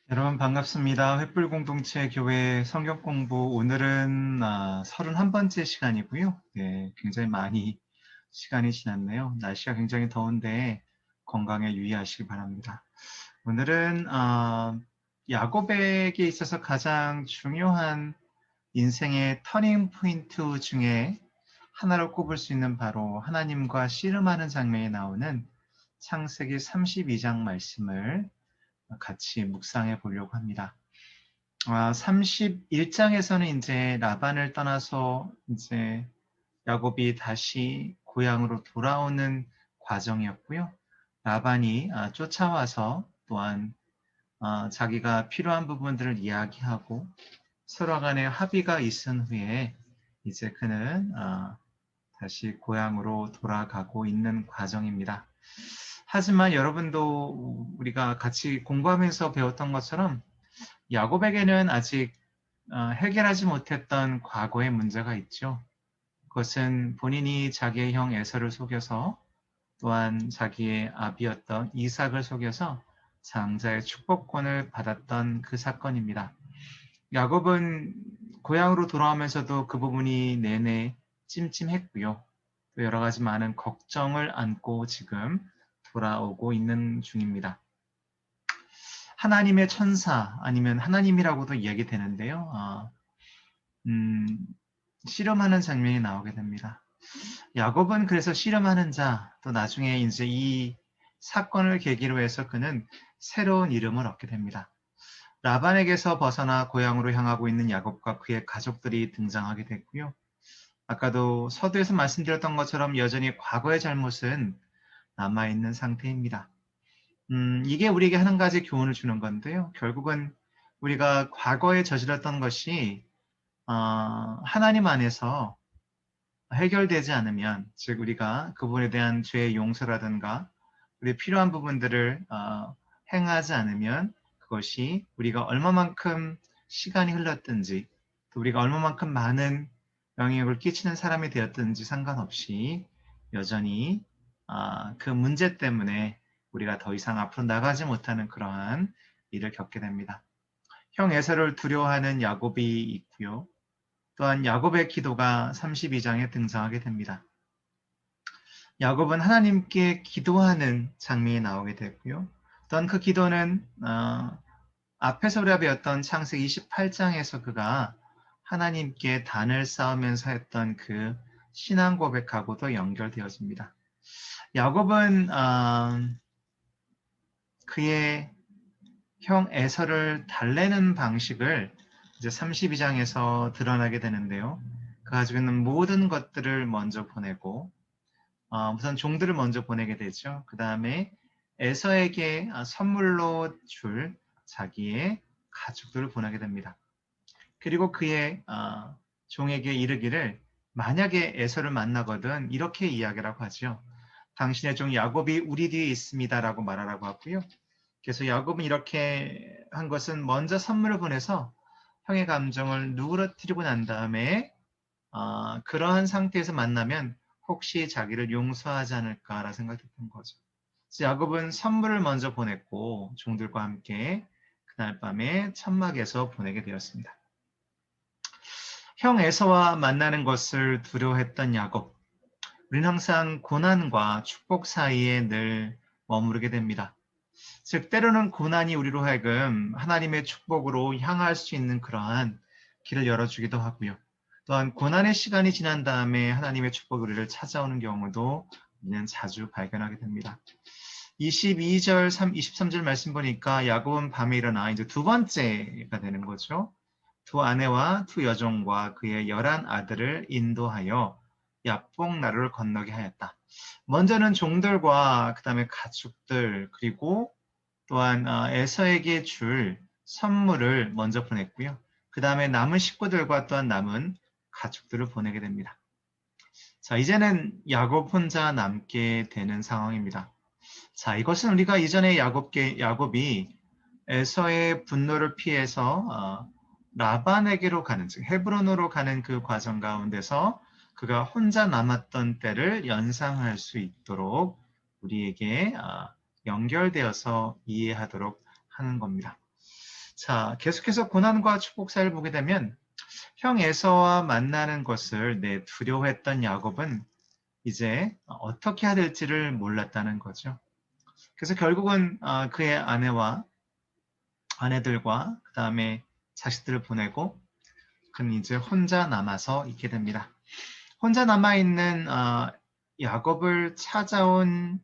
여러분 반갑습니다. 횃불공동체 교회 성경 공부 오늘은 31번째 시간이고요. 네, 굉장히 많이 시간이 지났네요. 날씨가 굉장히 더운데 건강에 유의하시기 바랍니다. 오늘은 야곱에게 있어서 가장 중요한 인생의 터닝 포인트 중에 하나로 꼽을 수 있는 바로 하나님과 씨름하는 장면이 나오는 창세기 32장 말씀을 같이 묵상해 보려고 합니다. 31장에서는 이제 라반을 떠나서 이제 야곱이 다시 고향으로 돌아오는 과정이었고요. 라반이 쫓아와서 또한 자기가 필요한 부분들을 이야기하고 서로 간에 합의가 있은 후에 이제 그는 다시 고향으로 돌아가고 있는 과정입니다. 하지만 여러분도 우리가 같이 공부하면서 배웠던 것처럼 야곱에게는 아직 해결하지 못했던 과거의 문제가 있죠. 그것은 본인이 자기의 형 에서를 속여서 또한 자기의 아비였던 이삭을 속여서 장자의 축복권을 받았던 그 사건입니다. 야곱은 고향으로 돌아오면서도 그 부분이 내내 찜찜했고요. 또 여러 가지 많은 걱정을 안고 지금 돌아오고 있는 중입니다. 하나님의 천사 아니면 하나님이라고도 이야기되는데요. 음, 씨름하는 장면이 나오게 됩니다. 야곱은 그래서 씨름하는 자, 또 나중에 이제 이 사건을 계기로 해서 그는 새로운 이름을 얻게 됩니다. 라반에게서 벗어나 고향으로 향하고 있는 야곱과 그의 가족들이 등장하게 됐고요. 아까도 서두에서 말씀드렸던 것처럼 여전히 과거의 잘못은 남아있는 상태입니다. 이게 우리에게 한 가지 교훈을 주는 건데요. 결국은 우리가 과거에 저질렀던 것이 하나님 안에서 해결되지 않으면, 즉 우리가 그분에 대한 죄의 용서라든가 우리 필요한 부분들을 행하지 않으면 그것이 우리가 얼마만큼 시간이 흘렀든지 또 우리가 얼마만큼 많은 영향을 끼치는 사람이 되었든지 상관없이 여전히 그 문제 때문에 우리가 더 이상 앞으로 나가지 못하는 그러한 일을 겪게 됩니다. 형 에서를 두려워하는 야곱이 있고요. 또한 야곱의 기도가 32장에 등장하게 됩니다. 야곱은 하나님께 기도하는 장면이 나오게 되고요. 또한 그 기도는 앞에서 우리가 배웠던 창세기 28장에서 그가 하나님께 단을 쌓으면서 했던 그 신앙 고백하고도 연결되어집니다. 야곱은 그의 형 에서를 달래는 방식을 이제 32장에서 드러나게 되는데요. 그 가지고 있는 모든 것들을 먼저 보내고 우선 종들을 먼저 보내게 되죠. 그 다음에 에서에게 선물로 줄 자기의 가축들을 보내게 됩니다. 그리고 그의 종에게 이르기를 만약에 에서를 만나거든 이렇게 이야기라고 하죠. 당신의 종 야곱이 우리 뒤에 있습니다라고 말하라고 하고요. 그래서 야곱은 이렇게 한 것은 먼저 선물을 보내서 형의 감정을 누그러뜨리고 난 다음에 그러한 상태에서 만나면 혹시 자기를 용서하지 않을까라 생각했던 거죠. 그래서 야곱은 선물을 먼저 보냈고 종들과 함께 그날 밤에 천막에서 보내게 되었습니다. 형 에서와 만나는 것을 두려워했던 야곱. 우리는 항상 고난과 축복 사이에 늘 머무르게 됩니다. 즉 때로는 고난이 우리로 하여금 하나님의 축복으로 향할 수 있는 그러한 길을 열어주기도 하고요. 또한 고난의 시간이 지난 다음에 하나님의 축복이 우리를 찾아오는 경우도 우리는 자주 발견하게 됩니다. 22절, 23절 말씀 보니까 야곱은 밤에 일어나 이제 두 번째가 되는 거죠. 두 아내와 두 여종과 그의 11 아들을 인도하여 야복 나루를 건너게 하였다. 먼저는 종들과 그 다음에 가축들 그리고 또한 에서에게 줄 선물을 먼저 보냈고요. 그 다음에 남은 식구들과 또한 남은 가축들을 보내게 됩니다. 자, 이제는 야곱 혼자 남게 되는 상황입니다. 자, 이것은 우리가 이전에 야곱이 에서의 분노를 피해서 라반에게로 가는, 즉 헤브론으로 가는 그 과정 가운데서 그가 혼자 남았던 때를 연상할 수 있도록 우리에게 연결되어서 이해하도록 하는 겁니다. 자, 계속해서 고난과 축복 사이를 보게 되면 형 에서와 만나는 것을 두려워했던 야곱은 이제 어떻게 해야 될지를 몰랐다는 거죠. 그래서 결국은 그의 아내들과 그 다음에 자식들을 보내고 그는 이제 혼자 남아서 있게 됩니다. 혼자 남아있는 야곱을 찾아온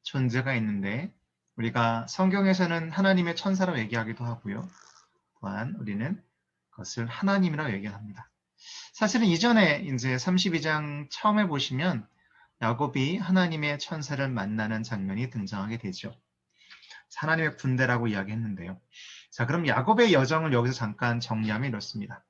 존재가 있는데 우리가 성경에서는 하나님의 천사로 얘기하기도 하고요. 또한 우리는 그것을 하나님이라고 얘기합니다. 사실은 이전에 이제 32장 처음에 보시면 야곱이 하나님의 천사를 만나는 장면이 등장하게 되죠. 하나님의 군대라고 이야기했는데요. 자, 그럼 야곱의 여정을 여기서 잠깐 정리하면 이렇습니다.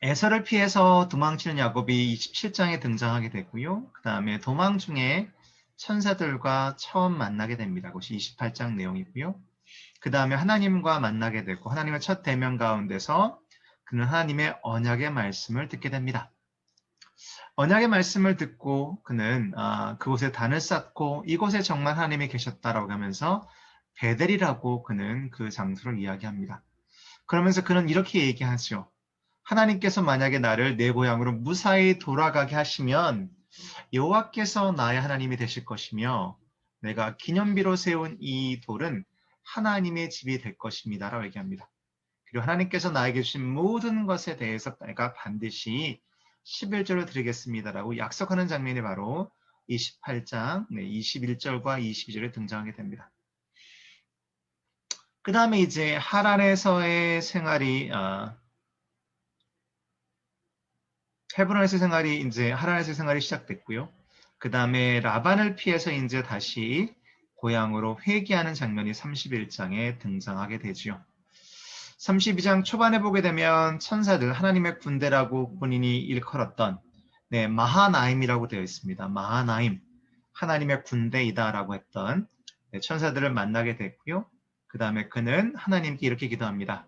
에서를 피해서 도망치는 야곱이 27장에 등장하게 되고요. 그 다음에 도망 중에 천사들과 처음 만나게 됩니다. 그것이 28장 내용이고요. 그 다음에 하나님과 만나게 되고 하나님의 첫 대면 가운데서 그는 하나님의 언약의 말씀을 듣게 됩니다. 언약의 말씀을 듣고 그는 그곳에 단을 쌓고 이곳에 정말 하나님이 계셨다라고 하면서 베델이라고 그는 그 장소를 이야기합니다. 그러면서 그는 이렇게 얘기하죠. 하나님께서 만약에 나를 내 고향으로 무사히 돌아가게 하시면 여호와께서 나의 하나님이 되실 것이며 내가 기념비로 세운 이 돌은 하나님의 집이 될 것입니다. 라고 얘기합니다. 그리고 하나님께서 나에게 주신 모든 것에 대해서 내가 반드시 11절을 드리겠습니다라고 약속하는 장면이 바로 28장 21절과 22절에 등장하게 됩니다. 그 다음에 이제 하란에서의 생활이 헤브론에서 생활이 이제 하란에서 생활이 시작됐고요. 그 다음에 라반을 피해서 이제 다시 고향으로 회귀하는 장면이 31장에 등장하게 되지요. 32장 초반에 보게 되면 천사들 하나님의 군대라고 본인이 일컬었던 마하나임이라고 되어 있습니다. 마하나임 하나님의 군대이다라고 했던 천사들을 만나게 됐고요. 그 다음에 그는 하나님께 이렇게 기도합니다.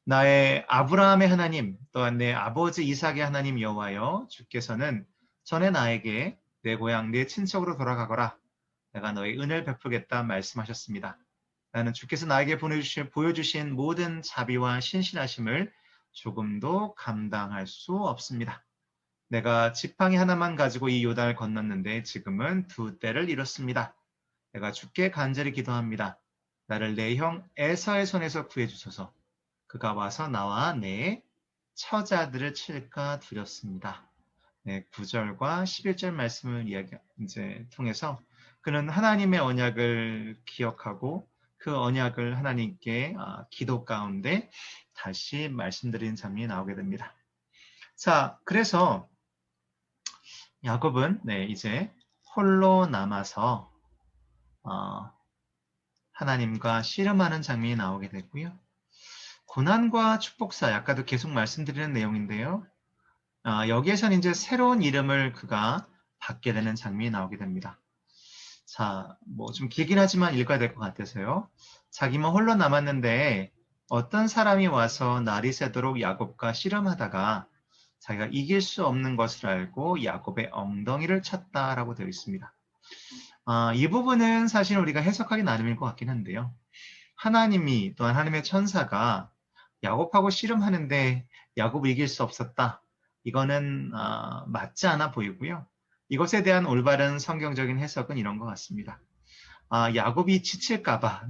나의 아브라함의 하나님 또한 내 아버지 이삭의 하나님 여호와여 주께서는 전에 나에게 내 고향 내 친척으로 돌아가거라 내가 너의 은혜를 베풀겠다 말씀하셨습니다. 나는 주께서 나에게 보여주신 모든 자비와 신실하심을 조금도 감당할 수 없습니다. 내가 지팡이 하나만 가지고 이 요단을 건넜는데 지금은 2대를 이뤘습니다. 내가 주께 간절히 기도합니다. 나를 내 형 에서의 손에서 구해주소서. 그가 와서 나와 내 처자들을 칠까 두렵습니다. 9절과 11절 말씀을 통해서 그는 하나님의 언약을 기억하고 그 언약을 하나님께 기도 가운데 다시 말씀드린 장면이 나오게 됩니다. 자, 그래서 야곱은 이제 홀로 남아서 하나님과 씨름하는 장면이 나오게 되고요. 고난과 축복사이 아까도 계속 말씀드리는 내용인데요. 여기에서는 이제 새로운 이름을 그가 받게 되는 장면이 나오게 됩니다. 자, 뭐 좀 길긴 하지만 읽어야 될 것 같아서요. 자기만 홀로 남았는데 어떤 사람이 와서 날이 새도록 야곱과 씨름하다가 자기가 이길 수 없는 것을 알고 야곱의 엉덩이를 쳤다라고 되어 있습니다. 이 부분은 사실 우리가 해석하기 나름일 것 같긴 한데요. 하나님이 또한 하나님의 천사가 야곱하고 씨름하는데 야곱을 이길 수 없었다. 이거는 맞지 않아 보이고요. 이것에 대한 올바른 성경적인 해석은 이런 것 같습니다. 야곱이 지칠까봐,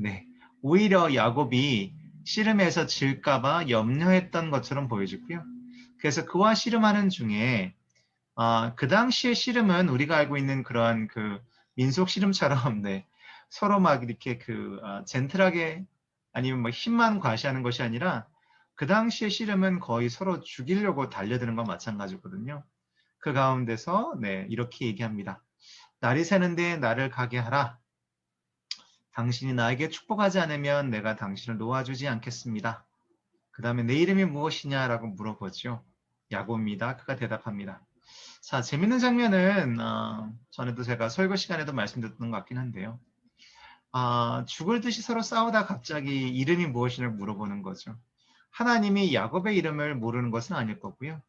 오히려 야곱이 씨름에서 질까봐 염려했던 것처럼 보여지고요. 그래서 그와 씨름하는 중에 그 당시의 씨름은 우리가 알고 있는 그러한 그 민속 씨름처럼 서로 막 이렇게 젠틀하게 아니면 뭐 힘만 과시하는 것이 아니라 그 당시의 씨름은 거의 서로 죽이려고 달려드는 건 마찬가지거든요. 그 가운데서 이렇게 얘기합니다. 날이 새는데 나를 가게 하라. 당신이 나에게 축복하지 않으면 내가 당신을 놓아주지 않겠습니다. 그 다음에 내 이름이 무엇이냐라고 물어보죠. 야곱입니다. 그가 대답합니다. 자, 재밌는 장면은 전에도 제가 설교 시간에도 말씀드렸던 것 같긴 한데요. 죽을 듯이 서로 싸우다 갑자기 이름이 무엇이냐고 물어보는 거죠. 하나님이 야곱의 이름을 모르는 것은 아닐 거고요.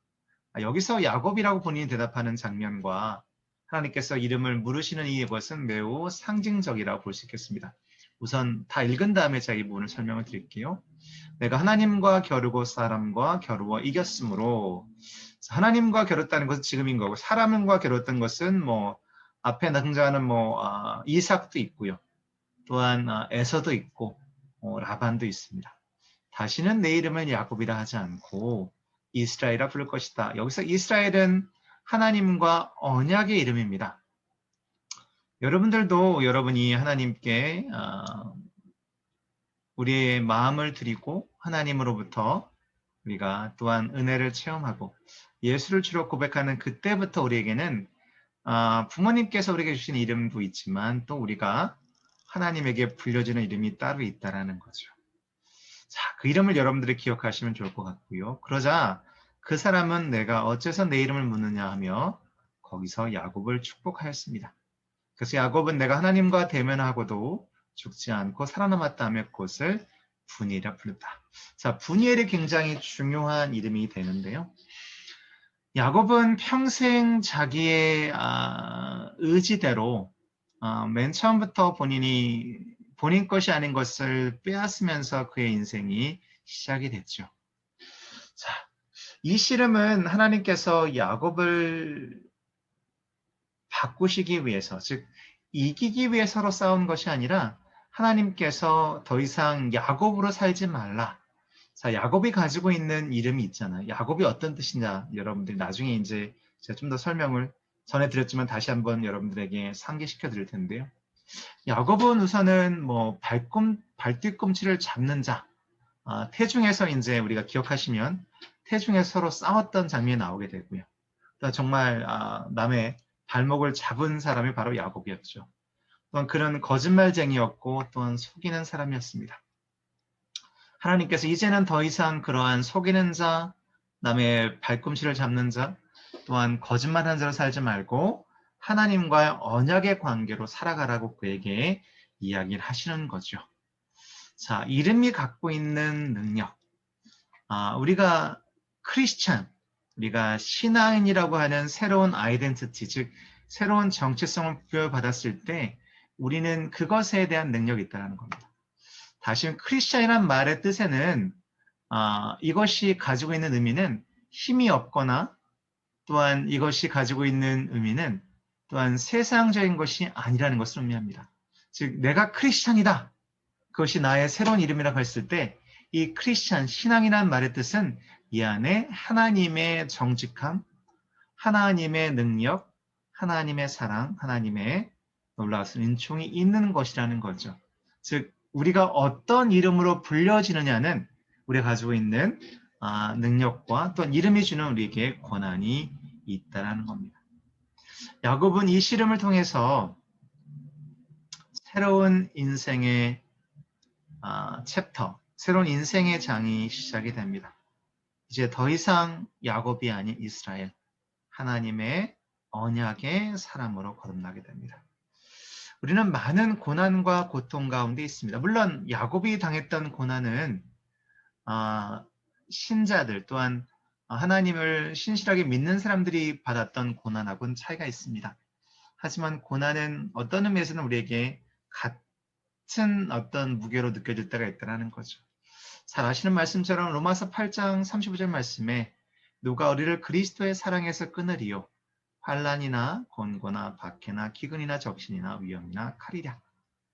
여기서 야곱이라고 본인이 대답하는 장면과 하나님께서 이름을 물으시는 이것은 매우 상징적이라고 볼 수 있겠습니다. 우선 다 읽은 다음에 제가 이 부분을 설명을 드릴게요. 내가 하나님과 겨루고 사람과 겨루어 이겼으므로, 하나님과 겨뤘다는 것은 지금인 거고, 사람과 겨뤘던 것은 뭐 앞에 등장하는 뭐 이삭도 있고요. 또한 에서도 있고 라반도 있습니다. 다시는 내 이름을 야곱이라 하지 않고 이스라엘이라 부를 것이다. 여기서 이스라엘은 하나님과 언약의 이름입니다. 여러분들도 여러분이 하나님께 우리의 마음을 드리고 하나님으로부터 우리가 또한 은혜를 체험하고 예수를 주로 고백하는 그때부터 우리에게는 부모님께서 우리에게 주신 이름도 있지만 또 우리가 하나님에게 불려주는 이름이 따로 있다라는 거죠. 자, 그 이름을 여러분들이 기억하시면 좋을 것 같고요. 그러자 그 사람은 내가 어째서 내 이름을 묻느냐 하며 거기서 야곱을 축복하였습니다. 그래서 야곱은 내가 하나님과 대면하고도 죽지 않고 살아남았다 하며 그것을 분이라 부르다. 자, 분이엘이 굉장히 중요한 이름이 되는데요. 야곱은 평생 자기의 의지대로 맨 처음부터 본인 것이 아닌 것을 빼앗으면서 그의 인생이 시작이 됐죠. 자, 이 씨름은 하나님께서 야곱을 바꾸시기 위해서, 즉 이기기 위해서로 싸운 것이 아니라 하나님께서 더 이상 야곱으로 살지 말라. 자, 야곱이 가지고 있는 이름이 있잖아요. 야곱이 어떤 뜻이냐, 여러분들이 나중에 이제 제가 좀 더 설명을 전해드렸지만 다시 한번 여러분들에게 상기시켜 드릴 텐데요. 야곱은 우선은 뭐 발뒤꿈치를 잡는 자, 태중에서 이제 우리가 기억하시면 태중에서 서로 싸웠던 장면이 나오게 되고요. 또 정말 남의 발목을 잡은 사람이 바로 야곱이었죠. 또한 그런 거짓말쟁이였고 또한 속이는 사람이었습니다. 하나님께서 이제는 더 이상 그러한 속이는 자, 남의 발꿈치를 잡는 자, 또한 거짓말하는 자로 살지 말고 하나님과의 언약의 관계로 살아가라고 그에게 이야기를 하시는 거죠. 자, 이름이 갖고 있는 능력. 우리가 크리스찬, 우리가 신앙인이라고 하는 새로운 아이덴티티, 즉 새로운 정체성을 부여받았을 때 우리는 그것에 대한 능력이 있다는 겁니다. 다시 크리스찬이란 말의 뜻에는 이것이 가지고 있는 의미는 힘이 없거나 또한 이것이 가지고 있는 의미는 또한 세상적인 것이 아니라는 것을 의미합니다. 즉 내가 크리스찬이다. 그것이 나의 새로운 이름이라고 했을 때 이 크리스찬, 신앙이라는 말의 뜻은 이 안에 하나님의 정직함, 하나님의 능력, 하나님의 사랑, 하나님의 놀라운 은총이 있는 것이라는 거죠. 즉 우리가 어떤 이름으로 불려지느냐는 우리가 가지고 있는 능력과 또 이름이 주는 우리에게 권한이 있다는 겁니다. 야곱은 이 씨름을 통해서 새로운 인생의 챕터, 새로운 인생의 장이 시작이 됩니다. 이제 더 이상 야곱이 아닌 이스라엘, 하나님의 언약의 사람으로 거듭나게 됩니다. 우리는 많은 고난과 고통 가운데 있습니다. 물론 야곱이 당했던 고난은 신자들 또한 하나님을 신실하게 믿는 사람들이 받았던 고난하고는 차이가 있습니다. 하지만 고난은 어떤 의미에서는 우리에게 같은 어떤 무게로 느껴질 때가 있다는 거죠. 잘 아시는 말씀처럼 로마서 8장 35절 말씀에 누가 우리를 그리스도의 사랑에서 끊으리요 환난이나 곤고나 박해나 기근이나 적신이나 위험이나 칼이랴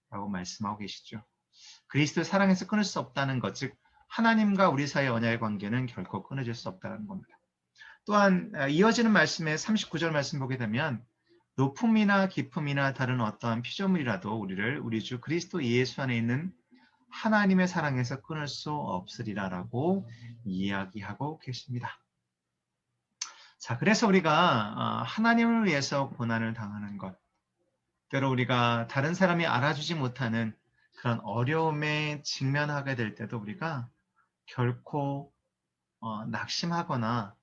라고 말씀하고 계시죠. 그리스도의 사랑에서 끊을 수 없다는 것, 즉 하나님과 우리 사이의 언약의 관계는 결코 끊어질 수 없다는 겁니다. 또한 이어지는 말씀에 39절 말씀 보게 되면 높음이나 깊음이나 다른 어떠한 피조물이라도 우리를 우리 주 그리스도 예수 안에 있는 하나님의 사랑에서 끊을 수 없으리라라고 이야기하고 계십니다. 자, 그래서 우리가 하나님을 위해서 고난을 당하는 것, 때로 우리가 다른 사람이 알아주지 못하는 그런 어려움에 직면하게 될 때도 우리가 결코 낙심하거나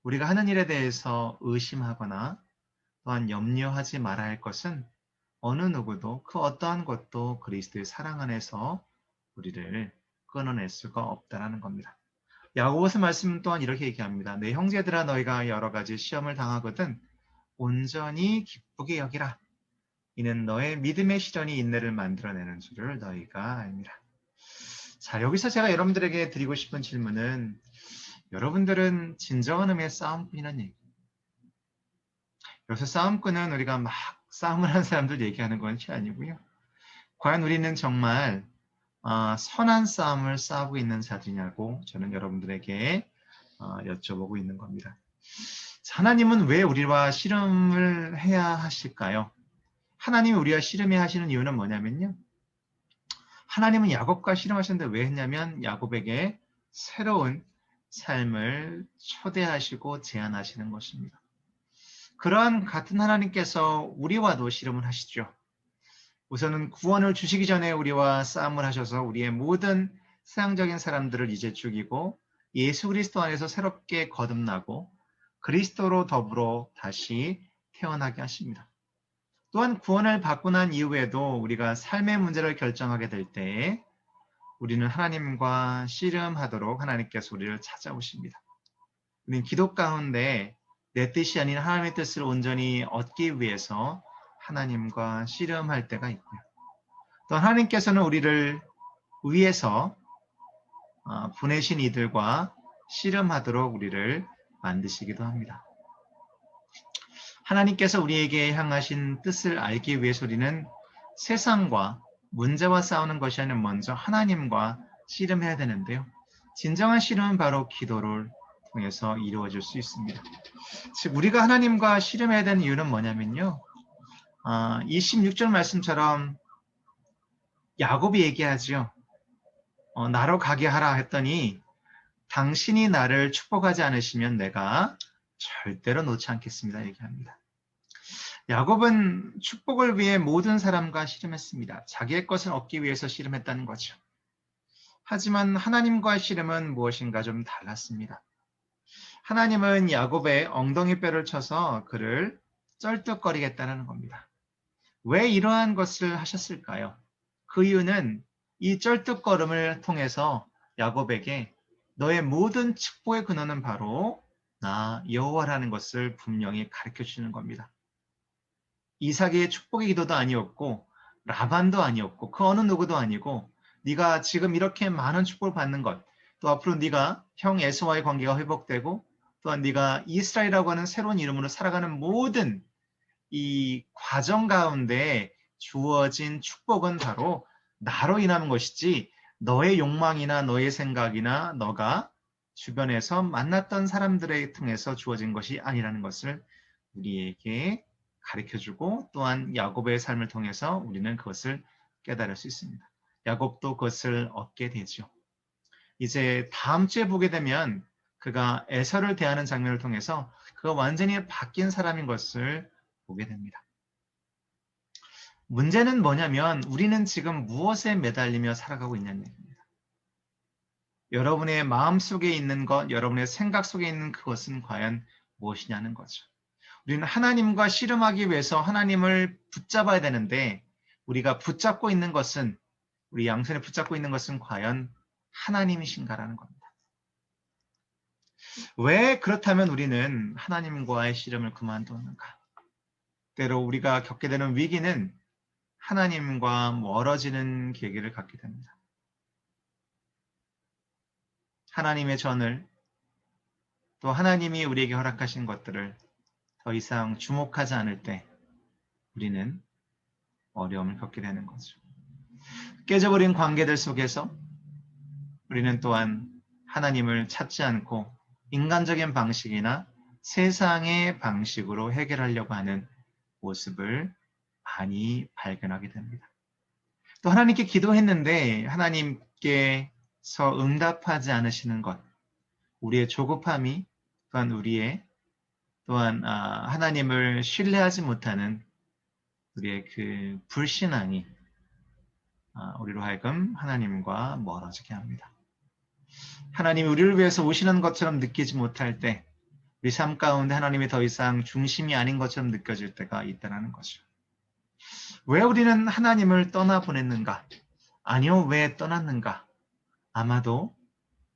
우리가 하는 일에 대해서 의심하거나 또한 염려하지 말아야 할 것은 어느 누구도 그 어떠한 것도 그리스도의 사랑 안에서 우리를 끊어낼 수가 없다는 겁니다. 야고보서 말씀 또한 이렇게 얘기합니다. 내 형제들아 너희가 여러 가지 시험을 당하거든 온전히 기쁘게 여기라. 이는 너의 믿음의 실현이 인내를 만들어내는 줄을 너희가 알미라. 자, 여기서 제가 여러분들에게 드리고 싶은 질문은, 여러분들은 진정한 의미의 싸움꾼이란 얘기. 여기서 싸움꾼은 우리가 막 싸움을 하는 사람들 얘기하는 것이 아니고요. 과연 우리는 정말 선한 싸움을 싸우고 있는 자들이냐고 저는 여러분들에게 여쭤보고 있는 겁니다. 하나님은 왜 우리와 씨름을 해야 하실까요? 하나님이 우리와 씨름해야 하시는 이유는 뭐냐면요. 하나님은 야곱과 씨름하셨는데 왜 했냐면 야곱에게 새로운 삶을 초대하시고 제안하시는 것입니다. 그러한 같은 하나님께서 우리와도 씨름을 하시죠. 우선은 구원을 주시기 전에 우리와 싸움을 하셔서 우리의 모든 세상적인 사람들을 이제 죽이고 예수 그리스도 안에서 새롭게 거듭나고 그리스도로 더불어 다시 태어나게 하십니다. 또한 구원을 받고 난 이후에도 우리가 삶의 문제를 결정하게 될 때에 우리는 하나님과 씨름하도록 하나님께서 우리를 찾아오십니다. 우리는 기도 가운데 내 뜻이 아닌 하나님의 뜻을 온전히 얻기 위해서 하나님과 씨름할 때가 있고요. 또 하나님께서는 우리를 위해서 보내신 이들과 씨름하도록 우리를 만드시기도 합니다. 하나님께서 우리에게 향하신 뜻을 알기 위해서 우리는 세상과 문제와 싸우는 것이 아니라 먼저 하나님과 씨름해야 되는데요. 진정한 씨름은 바로 기도를 통해서 이루어질 수 있습니다. 즉 우리가 하나님과 씨름해야 되는 이유는 뭐냐면요. 26절 말씀처럼 야곱이 얘기하죠. 나로 가게 하라 했더니 당신이 나를 축복하지 않으시면 내가 절대로 놓지 않겠습니다. 얘기합니다. 야곱은 축복을 위해 모든 사람과 씨름했습니다. 자기의 것을 얻기 위해서 씨름했다는 거죠. 하지만 하나님과의 씨름은 무엇인가 좀 달랐습니다. 하나님은 야곱의 엉덩이 뼈를 쳐서 그를 쩔뚝거리겠다는 겁니다. 왜 이러한 것을 하셨을까요? 그 이유는 이 쩔뚝거림을 통해서 야곱에게 너의 모든 축복의 근원은 바로 나 여호와라는 것을 분명히 가르쳐 주는 겁니다. 이삭의 축복의 기도도 아니었고 라반도 아니었고 그 어느 누구도 아니고 네가 지금 이렇게 많은 축복을 받는 것, 또 앞으로 네가 형 에서와의 관계가 회복되고 또한 네가 이스라엘이라고 하는 새로운 이름으로 살아가는 모든 이 과정 가운데 주어진 축복은 바로 나로 인한 것이지 너의 욕망이나 너의 생각이나 너가 주변에서 만났던 사람들에 통해서 주어진 것이 아니라는 것을 우리에게 가르쳐주고 또한 야곱의 삶을 통해서 우리는 그것을 깨달을 수 있습니다. 야곱도 그것을 얻게 되죠. 이제 다음 주에 보게 되면 그가 에서를 대하는 장면을 통해서 그가 완전히 바뀐 사람인 것을 보게 됩니다. 문제는 뭐냐면 우리는 지금 무엇에 매달리며 살아가고 있냐는 얘기입니다. 여러분의 마음속에 있는 것, 여러분의 생각 속에 있는 그것은 과연 무엇이냐는 거죠. 우리는 하나님과 씨름하기 위해서 하나님을 붙잡아야 되는데 우리가 붙잡고 있는 것은 우리 양손에 붙잡고 있는 것은 과연 하나님이신가라는 겁니다. 왜 그렇다면 우리는 하나님과의 씨름을 그만두는가? 때로 우리가 겪게 되는 위기는 하나님과 멀어지는 계기를 갖게 됩니다. 하나님의 전을 또 하나님이 우리에게 허락하신 것들을 더 이상 주목하지 않을 때 우리는 어려움을 겪게 되는 거죠. 깨져버린 관계들 속에서 우리는 또한 하나님을 찾지 않고 인간적인 방식이나 세상의 방식으로 해결하려고 하는 모습을 많이 발견하게 됩니다. 또 하나님께 기도했는데 하나님께서 응답하지 않으시는 것, 우리의 조급함이 또한 또한 하나님을 신뢰하지 못하는 우리의 그 불신앙이 우리로 하여금 하나님과 멀어지게 합니다. 하나님이 우리를 위해서 오시는 것처럼 느끼지 못할 때 우리 삶 가운데 하나님이 더 이상 중심이 아닌 것처럼 느껴질 때가 있다는 거죠. 왜 우리는 하나님을 떠나보냈는가? 아니요, 왜 떠났는가? 아마도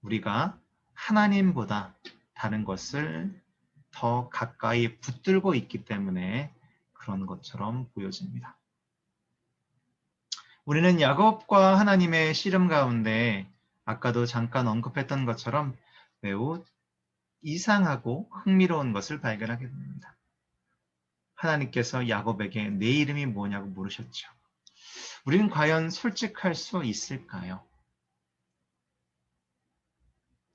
우리가 하나님보다 다른 것을 더 가까이 붙들고 있기 때문에 그런 것처럼 보여집니다. 우리는 야곱과 하나님의 씨름 가운데 아까도 잠깐 언급했던 것처럼 매우 이상하고 흥미로운 것을 발견하게 됩니다. 하나님께서 야곱에게 내 이름이 뭐냐고 물으셨죠. 우리는 과연 솔직할 수 있을까요?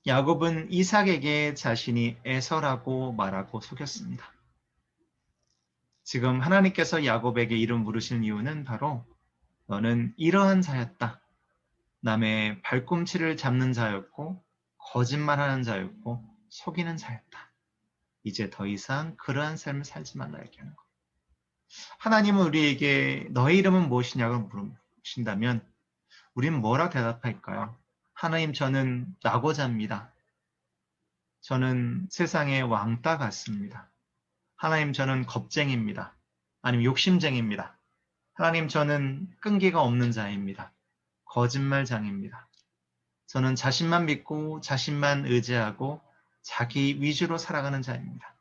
야곱은 이삭에게 자신이 에서라고 말하고 속였습니다. 지금 하나님께서 야곱에게 이름 물으신 이유는 바로 너는 이러한 자였다. 남의 발꿈치를 잡는 자였고 거짓말하는 자였고 속이는 자였다. 이제 더 이상 그러한 삶을 살지 말라 이렇게 하는 것. 하나님은 우리에게 너의 이름은 무엇이냐고 물으신다면 우리는 뭐라 대답할까요? 하나님, 저는 낙오자입니다. 저는 세상의 왕따 같습니다. 하나님, 저는 겁쟁입니다. 아니면 욕심쟁입니다. 하나님, 저는 끈기가 없는 자입니다. 거짓말장입니다. 저는 자신만 믿고 자신만 의지하고 자기 위주로 살아가는 자입니다.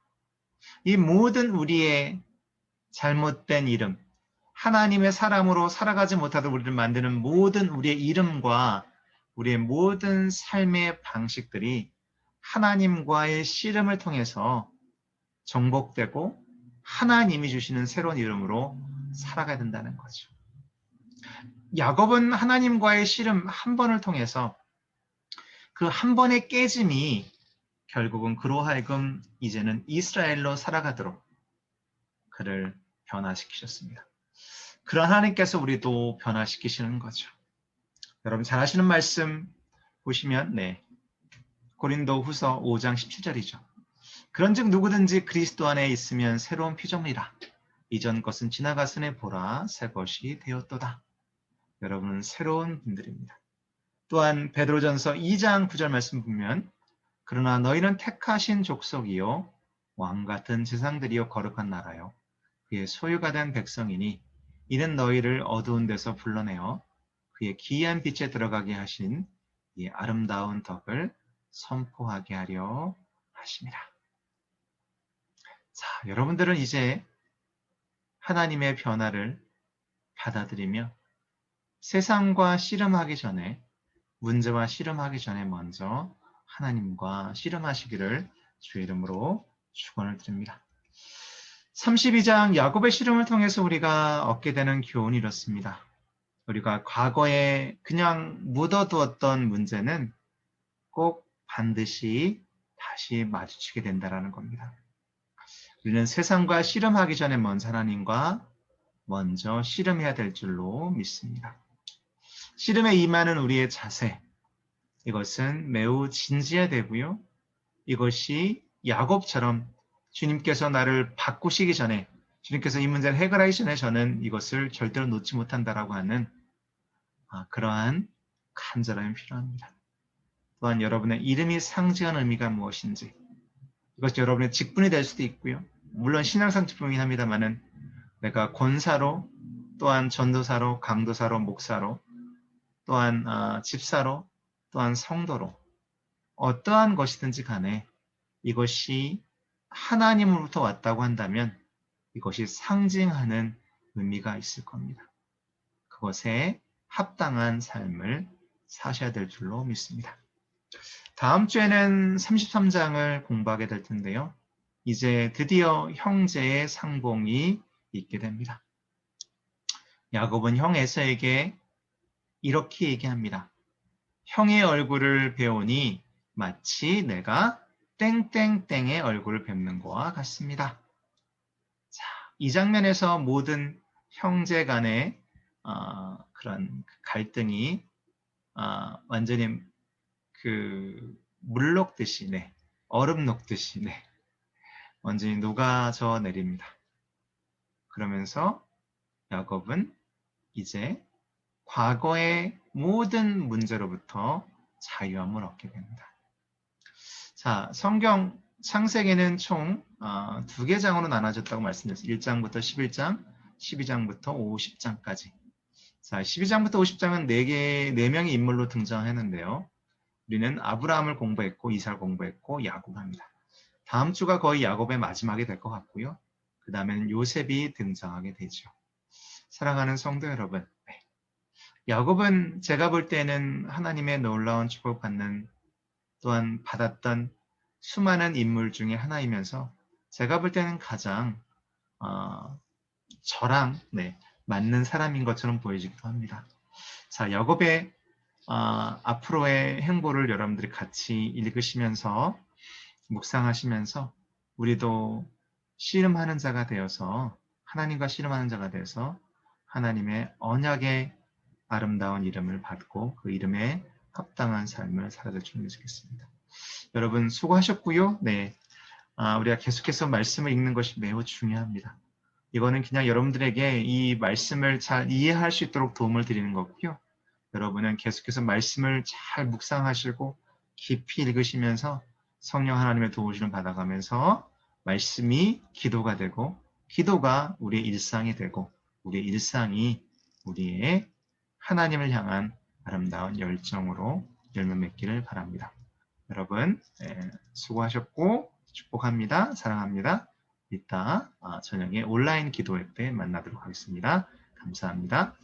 이 모든 우리의 잘못된 이름, 하나님의 사람으로 살아가지 못하도록 우리를 만드는 모든 우리의 이름과 우리의 모든 삶의 방식들이 하나님과의 씨름을 통해서 정복되고 하나님이 주시는 새로운 이름으로 살아가야 된다는 거죠. 야곱은 하나님과의 씨름 한 번을 통해서 그 한 번의 깨짐이 결국은 그로 하여금 이제는 이스라엘로 살아가도록 그를 변화시키셨습니다. 그런 하나님께서 우리도 변화시키시는 거죠. 여러분 잘 아시는 말씀 보시면 고린도 후서 5장 17절이죠. 그런즉 누구든지 그리스도 안에 있으면 새로운 피조물이라. 이전 것은 지나갔으니 보라 새 것이 되었도다. 여러분은 새로운 분들입니다. 또한 베드로전서 2장 9절 말씀 보면 그러나 너희는 택하신 족속이요 왕 같은 제사장들이요 거룩한 나라요 그의 소유가 된 백성이니 이는 너희를 어두운 데서 불러내어 그의 기이한 빛에 들어가게 하신 이 아름다운 덕을 선포하게 하려 하심이라. 자, 여러분들은 이제 하나님의 변화를 받아들이며 세상과 씨름하기 전에 문제와 씨름하기 전에 먼저 하나님과 씨름하시기를 주의 이름으로 축원을 드립니다. 32장 야곱의 씨름을 통해서 우리가 얻게 되는 교훈이 이렇습니다. 우리가 과거에 그냥 묻어두었던 문제는 꼭 반드시 다시 마주치게 된다는 겁니다. 우리는 세상과 씨름하기 전에 먼저 하나님과 먼저 씨름해야 될 줄로 믿습니다. 씨름에 임하는 우리의 자세, 이것은 매우 진지해야 되고요. 이것이 야곱처럼 주님께서 나를 바꾸시기 전에, 주님께서 이 문제를 해결하기 전에 저는 이것을 절대로 놓지 못한다라고 하는 그러한 간절함이 필요합니다. 또한 여러분의 이름이 상징하는 의미가 무엇인지, 이것이 여러분의 직분이 될 수도 있고요. 물론 신앙상 직분이긴 합니다만은 내가 권사로, 또한 전도사로, 강도사로, 목사로, 또한 집사로, 또한 성도로 어떠한 것이든지 간에 이것이 하나님으로부터 왔다고 한다면 이것이 상징하는 의미가 있을 겁니다. 그것에 합당한 삶을 사셔야 될 줄로 믿습니다. 다음 주에는 33장을 공부하게 될 텐데요. 이제 드디어 형제의 상봉이 있게 됩니다. 야곱은 형 에서에게 이렇게 얘기합니다. 형의 얼굴을 배우니 마치 내가 땡땡땡의 얼굴을 뵙는 것과 같습니다. 자, 이 장면에서 모든 형제 간의 그런 갈등이 완전히 물 녹듯이, 얼음 녹듯이, 완전히 녹아져 내립니다. 그러면서 야곱은 이제 과거의 모든 문제로부터 자유함을 얻게 됩니다. 자, 성경 창세기는 총 2개 장으로 나눠졌다고 말씀드렸습니다. 1장부터 11장, 12장부터 50장까지. 자, 12장부터 50장은 4명의 인물로 등장했는데요. 우리는 아브라함을 공부했고, 이삭을 공부했고, 야곱을 합니다. 다음 주가 거의 야곱의 마지막이 될 것 같고요. 그 다음에는 요셉이 등장하게 되죠. 사랑하는 성도 여러분, 야곱은 제가 볼 때는 하나님의 놀라운 축복받는 또한 받았던 수많은 인물 중에 하나이면서 제가 볼 때는 가장 저랑 맞는 사람인 것처럼 보여지기도 합니다. 자, 야곱의 앞으로의 행보를 여러분들이 같이 읽으시면서 묵상하시면서 우리도 씨름하는 자가 되어서 하나님과 씨름하는 자가 되어서 하나님의 언약의 아름다운 이름을 받고 그 이름에 합당한 삶을 살아줬으면 좋겠습니다. 여러분 수고하셨고요. 네, 우리가 계속해서 말씀을 읽는 것이 매우 중요합니다. 이거는 그냥 여러분들에게 이 말씀을 잘 이해할 수 있도록 도움을 드리는 거고요. 여러분은 계속해서 말씀을 잘 묵상하시고 깊이 읽으시면서 성령 하나님의 도우심을 받아가면서 말씀이 기도가 되고 기도가 우리의 일상이 되고 우리의 일상이 우리의 하나님을 향한 아름다운 열정으로 열매 맺기를 바랍니다. 여러분 수고하셨고 축복합니다. 사랑합니다. 이따 저녁에 온라인 기도회 때 만나도록 하겠습니다. 감사합니다.